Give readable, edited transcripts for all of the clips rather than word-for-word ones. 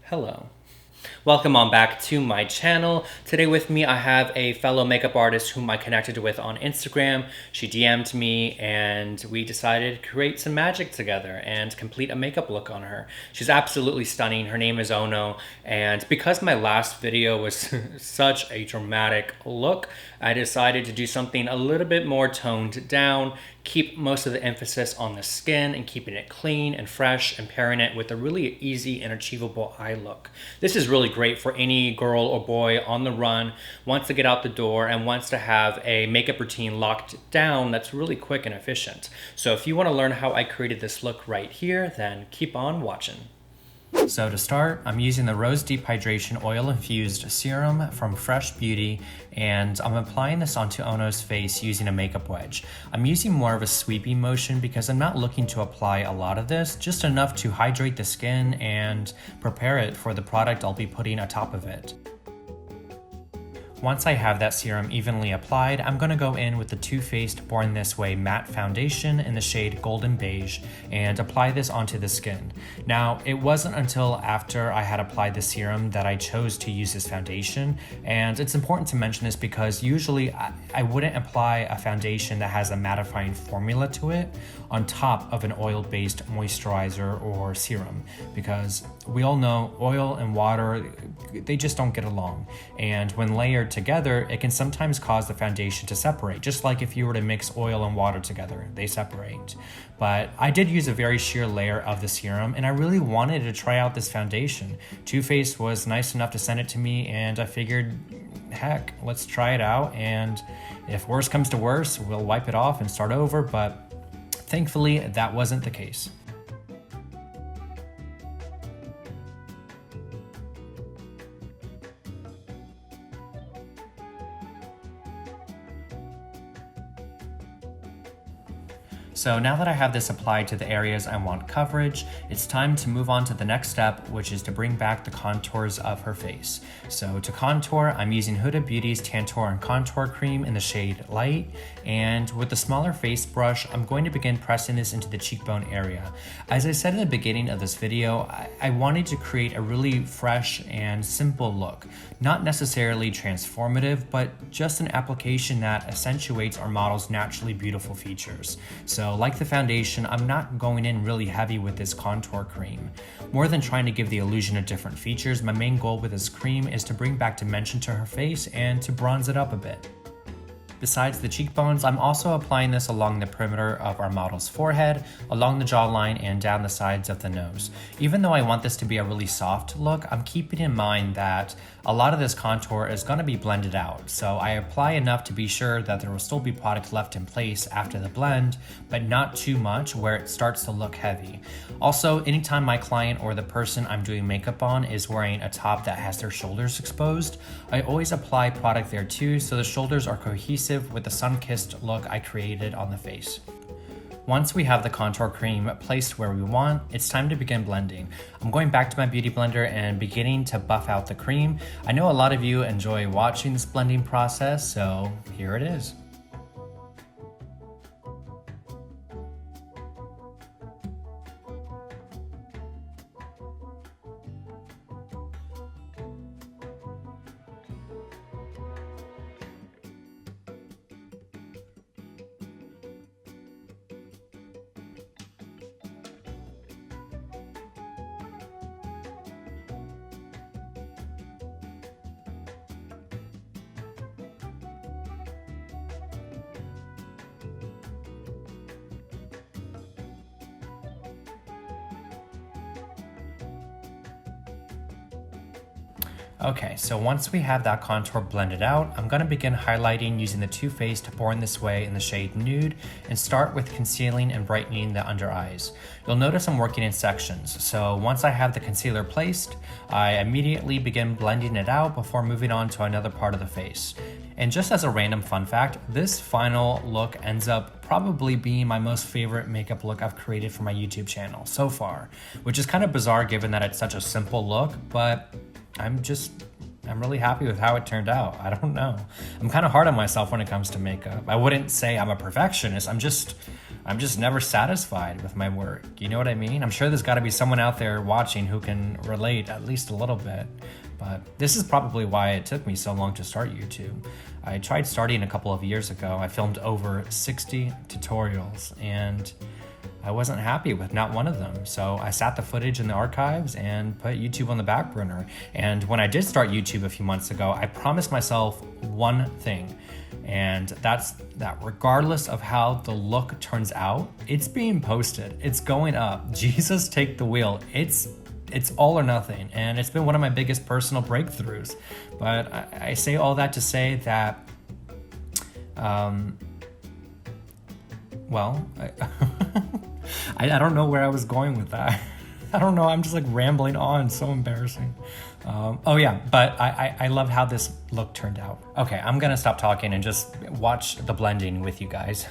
Hello. Welcome on back to my channel. Today with me I have a fellow makeup artist whom I connected with on Instagram. She DM'd me and we decided to create some magic together and complete a makeup look on her. She's absolutely stunning. Her name is Ono, and because my last video was such a dramatic look, I decided to do something a little bit more toned down, keep most of the emphasis on the skin and keeping it clean and fresh and pairing it with a really easy and achievable eye look. This is really great for any girl or boy on the run, wants to get out the door and wants to have a makeup routine locked down that's really quick and efficient. So if you want to learn how I created this look right here, then keep on watching. So to start, I'm using the Rose Deep Hydration Oil-Infused Serum from Fresh Beauty, and I'm applying this onto Ono's face using a makeup wedge. I'm using more of a sweeping motion because I'm not looking to apply a lot of this, just enough to hydrate the skin and prepare it for the product I'll be putting atop of it. Once I have that serum evenly applied, I'm going to go in with the Too Faced Born This Way matte foundation in the shade Golden Beige and apply this onto the skin. Now, it wasn't until after I had applied the serum that I chose to use this foundation, and it's important to mention this because usually I wouldn't apply a foundation that has a mattifying formula to it on top of an oil-based moisturizer or serum, because we all know oil and water, they just don't get along, and when layered together, it can sometimes cause the foundation to separate, just like if you were to mix oil and water together, they separate. But I did use a very sheer layer of the serum, and I really wanted to try out this foundation. Too Faced was nice enough to send it to me, and I figured, heck, let's try it out, and if worse comes to worse, we'll wipe it off and start over, but thankfully that wasn't the case. So now that I have this applied to the areas I want coverage, it's time to move on to the next step, which is to bring back the contours of her face. So to contour, I'm using Huda Beauty's Tantour and Contour Cream in the shade Light, and with the smaller face brush, I'm going to begin pressing this into the cheekbone area. As I said in the beginning of this video, I wanted to create a really fresh and simple look. Not necessarily transformative, but just an application that accentuates our model's naturally beautiful features. So like the foundation, I'm not going in really heavy with this contour cream. More than trying to give the illusion of different features, my main goal with this cream is to bring back dimension to her face and to bronze it up a bit. Besides the cheekbones, I'm also applying this along the perimeter of our model's forehead, along the jawline, and down the sides of the nose. Even though I want this to be a really soft look, I'm keeping in mind that a lot of this contour is going to be blended out, so I apply enough to be sure that there will still be product left in place after the blend, but not too much where it starts to look heavy. Also, anytime my client or the person I'm doing makeup on is wearing a top that has their shoulders exposed, I always apply product there too so the shoulders are cohesive with the sun-kissed look I created on the face. Once we have the contour cream placed where we want, it's time to begin blending. I'm going back to my beauty blender and beginning to buff out the cream. I know a lot of you enjoy watching this blending process, so here it is. Okay, so once we have that contour blended out, I'm going to begin highlighting using the Too Faced Born This Way in the shade Nude and start with concealing and brightening the under eyes. You'll notice I'm working in sections, so once I have the concealer placed, I immediately begin blending it out before moving on to another part of the face. And just as a random fun fact, this final look ends up probably being my most favorite makeup look I've created for my YouTube channel so far, which is kind of bizarre given that it's such a simple look, but I'm really happy with how it turned out. I don't know. I'm kind of hard on myself when it comes to makeup. I wouldn't say I'm a perfectionist. I'm just never satisfied with my work. You know what I mean? I'm sure there's got to be someone out there watching who can relate at least a little bit. But this is probably why it took me so long to start YouTube. I tried starting a couple of years ago. I filmed over 60 tutorials and I wasn't happy with not one of them. So I sat the footage in the archives and put YouTube on the back burner. And when I did start YouTube a few months ago, I promised myself one thing. And that's that regardless of how the look turns out, it's being posted, it's going up. Jesus, take the wheel. It's all or nothing. And it's been one of my biggest personal breakthroughs. But I say all that to say that, well, I don't know where I was going with that. I don't know, I'm just like rambling on, so embarrassing. Oh yeah, but I love how this look turned out. Okay, I'm gonna stop talking and just watch the blending with you guys.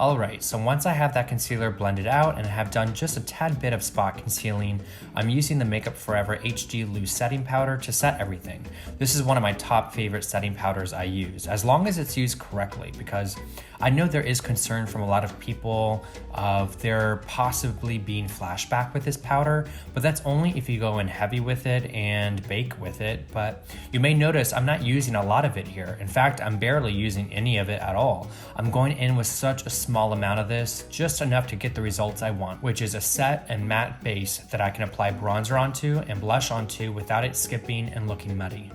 Alright, so once I have that concealer blended out and have done just a tad bit of spot concealing, I'm using the Makeup Forever HD Loose Setting Powder to set everything. This is one of my top favorite setting powders I use, as long as it's used correctly, because I know there is concern from a lot of people of there possibly being flashback with this powder, but that's only if you go in heavy with it and bake with it. But you may notice I'm not using a lot of it here. In fact, I'm barely using any of it at all. I'm going in with such a small amount of this, just enough to get the results I want, which is a set and matte base that I can apply bronzer onto and blush onto without it skipping and looking muddy.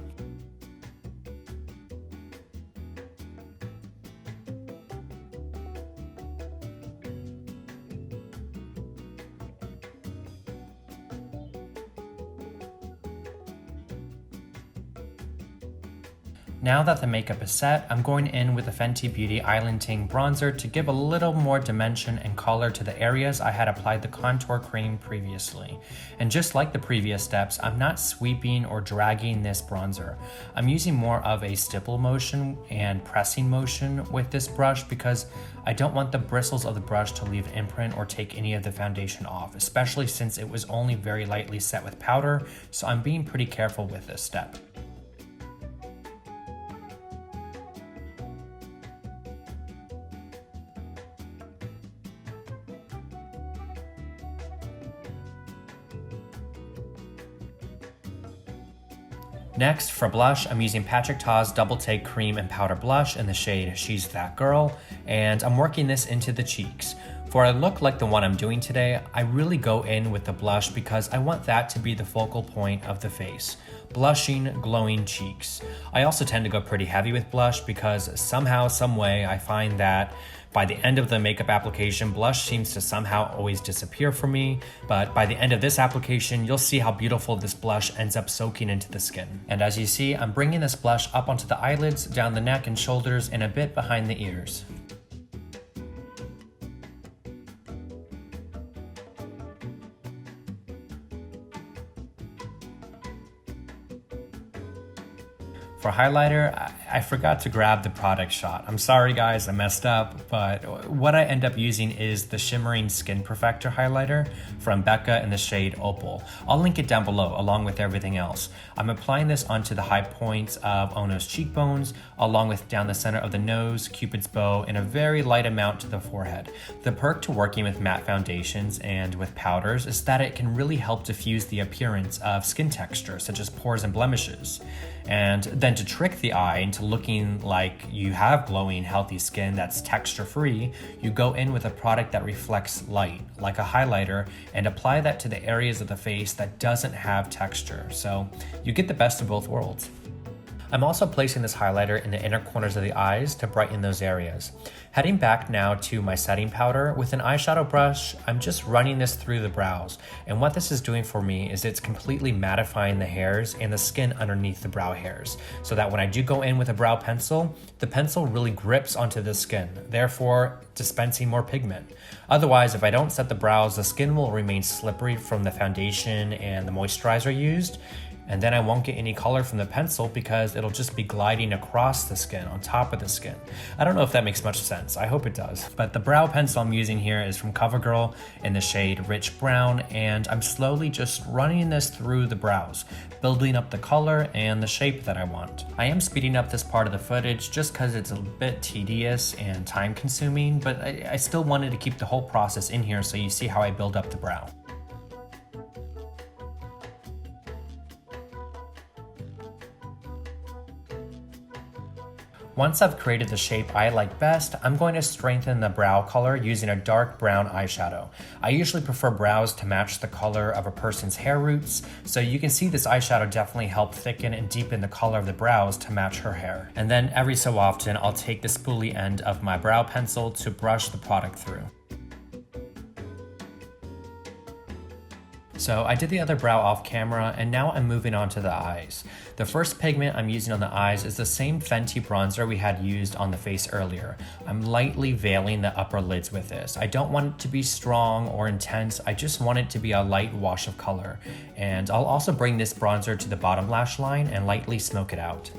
Now that the makeup is set, I'm going in with the Fenty Beauty Island Ting bronzer to give a little more dimension and color to the areas I had applied the contour cream previously. And just like the previous steps, I'm not sweeping or dragging this bronzer. I'm using more of a stipple motion and pressing motion with this brush because I don't want the bristles of the brush to leave an imprint or take any of the foundation off, especially since it was only very lightly set with powder, so I'm being pretty careful with this step. Next, for blush, I'm using Patrick Ta's Double Take Cream and Powder Blush in the shade She's That Girl, and I'm working this into the cheeks. For a look like the one I'm doing today, I really go in with the blush because I want that to be the focal point of the face. Blushing, glowing cheeks. I also tend to go pretty heavy with blush because somehow, some way, I find that by the end of the makeup application, blush seems to somehow always disappear for me, but by the end of this application, you'll see how beautiful this blush ends up soaking into the skin. And as you see, I'm bringing this blush up onto the eyelids, down the neck and shoulders, and a bit behind the ears. For highlighter, I forgot to grab the product shot. I'm sorry guys, I messed up, but what I end up using is the Shimmering Skin Perfector highlighter from Becca in the shade Opal. I'll link it down below along with everything else. I'm applying this onto the high points of Ono's cheekbones, along with down the center of the nose, Cupid's bow, and a very light amount to the forehead. The perk to working with matte foundations and with powders is that it can really help diffuse the appearance of skin texture, such as pores and blemishes. And then to trick the eye into looking like you have glowing, healthy skin that's texture-free, you go in with a product that reflects light, like a highlighter, and apply that to the areas of the face that doesn't have texture. So you get the best of both worlds. I'm also placing this highlighter in the inner corners of the eyes to brighten those areas. Heading back now to my setting powder, with an eyeshadow brush, I'm just running this through the brows. And what this is doing for me is it's completely mattifying the hairs and the skin underneath the brow hairs, so that when I do go in with a brow pencil, the pencil really grips onto the skin, therefore dispensing more pigment. Otherwise, if I don't set the brows, the skin will remain slippery from the foundation and the moisturizer used, and then I won't get any color from the pencil because it'll just be gliding across the skin, on top of the skin. I don't know if that makes much sense. I hope it does. But the brow pencil I'm using here is from CoverGirl in the shade Rich Brown, and I'm slowly just running this through the brows, building up the color and the shape that I want. I am speeding up this part of the footage just because it's a bit tedious and time consuming, but I still wanted to keep the whole process in here so you see how I build up the brow. Once I've created the shape I like best, I'm going to strengthen the brow color using a dark brown eyeshadow. I usually prefer brows to match the color of a person's hair roots, so you can see this eyeshadow definitely helped thicken and deepen the color of the brows to match her hair. And then every so often, I'll take the spoolie end of my brow pencil to brush the product through. So I did the other brow off camera, and now I'm moving on to the eyes. The first pigment I'm using on the eyes is the same Fenty bronzer we had used on the face earlier. I'm lightly veiling the upper lids with this. I don't want it to be strong or intense, I just want it to be a light wash of color. And I'll also bring this bronzer to the bottom lash line and lightly smoke it out.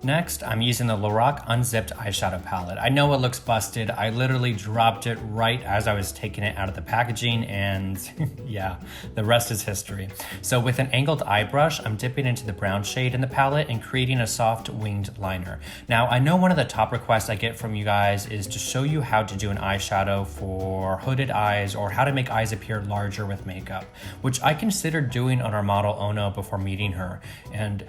Next, I'm using the Lorac Unzipped eyeshadow palette. I know it looks busted. I literally dropped it right as I was taking it out of the packaging, and yeah, the rest is history. So with an angled eye brush, I'm dipping into the brown shade in the palette and creating a soft winged liner. Now, I know one of the top requests I get from you guys is to show you how to do an eyeshadow for hooded eyes or how to make eyes appear larger with makeup, which I considered doing on our model Ono before meeting her. And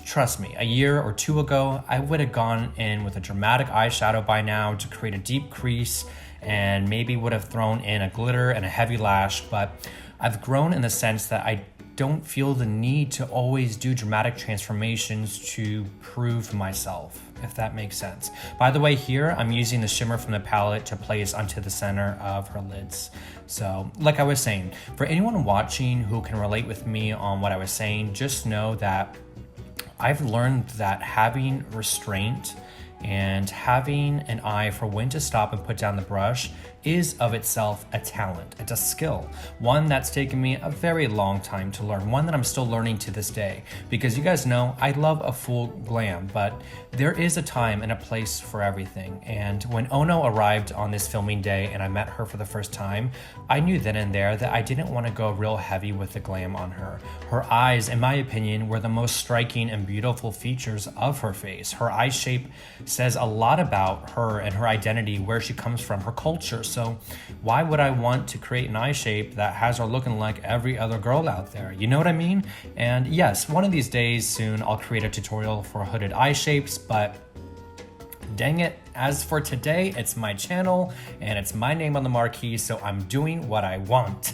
trust me, a year or two ago, I would have gone in with a dramatic eyeshadow by now to create a deep crease and maybe would have thrown in a glitter and a heavy lash, but I've grown in the sense that I don't feel the need to always do dramatic transformations to prove myself, if that makes sense. By the way, here I'm using the shimmer from the palette to place onto the center of her lids. So, like I was saying, for anyone watching who can relate with me on what I was saying, just know that I've learned that having restraint and having an eye for when to stop and put down the brush is of itself a talent. It's a skill, one that's taken me a very long time to learn, one that I'm still learning to this day, because you guys know I love a full glam, but there is a time and a place for everything. And when Ono arrived on this filming day and I met her for the first time, I knew then and there that I didn't want to go real heavy with the glam on her. Her eyes, in my opinion, were the most striking and beautiful features of her face. Her eye shape says a lot about her and her identity, where she comes from, her culture. So why would I want to create an eye shape that has her looking like every other girl out there? You know what I mean? And yes, one of these days soon I'll create a tutorial for hooded eye shapes, but dang it, as for today, it's my channel and it's my name on the marquee, so I'm doing what I want.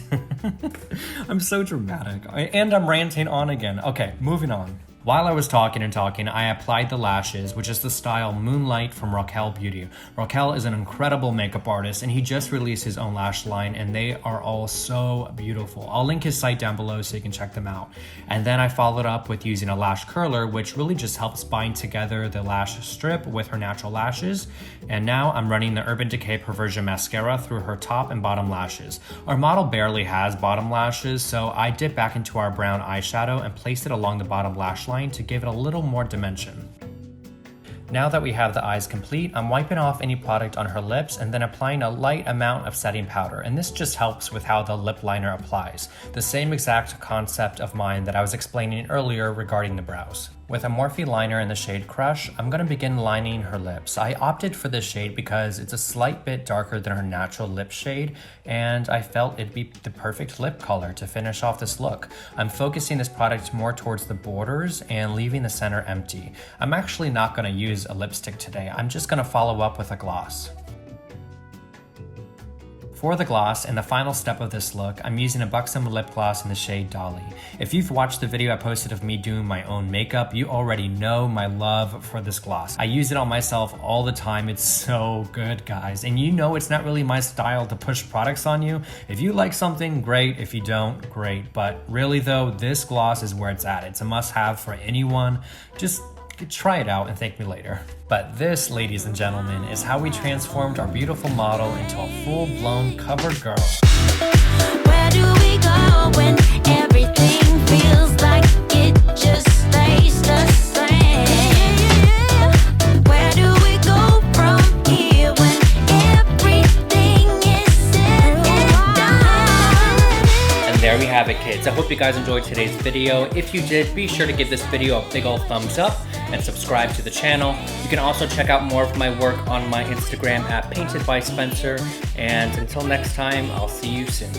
I'm so dramatic and I'm ranting on again. Okay, moving on. While I was talking, I applied the lashes, which is the style Moonlite from Rokael Beauty. Rokael is an incredible makeup artist, and he just released his own lash line, and they are all so beautiful. I'll link his site down below so you can check them out. And then I followed up with using a lash curler, which really just helps bind together the lash strip with her natural lashes. And now I'm running the Urban Decay Perversion Mascara through her top and bottom lashes. Our model barely has bottom lashes, so I dipped back into our brown eyeshadow and placed it along the bottom lash line to give it a little more dimension. Now that we have the eyes complete, I'm wiping off any product on her lips and then applying a light amount of setting powder, and this just helps with how the lip liner applies. The same exact concept of mine that I was explaining earlier regarding the brows. With a Morphe liner in the shade Crush, I'm going to begin lining her lips. I opted for this shade because it's a slight bit darker than her natural lip shade, and I felt it'd be the perfect lip color to finish off this look. I'm focusing this product more towards the borders and leaving the center empty. I'm actually not going to use a lipstick today. I'm just going to follow up with a gloss. For the gloss and the final step of this look, I'm using a Buxom lip gloss in the shade Dolly. If you've watched the video I posted of me doing my own makeup, you already know my love for this gloss. I use it on myself all the time. It's so good, guys. And you know it's not really my style to push products on you. If you like something, great. If you don't, great. But really though, this gloss is where it's at. It's a must-have for anyone. Just try it out and thank me later. But this, ladies and gentlemen, is how we transformed our beautiful model into a full-blown CoverGirl. Where do we go when everything feels like it just stays the same? Where do we go from here when everything is said and done? And there we have it, kids. I hope you guys enjoyed today's video. If you did, be sure to give this video a big old thumbs up and subscribe to the channel. You can also check out more of my work on my Instagram at PAINTEDBYSPENCER. And until next time, I'll see you soon.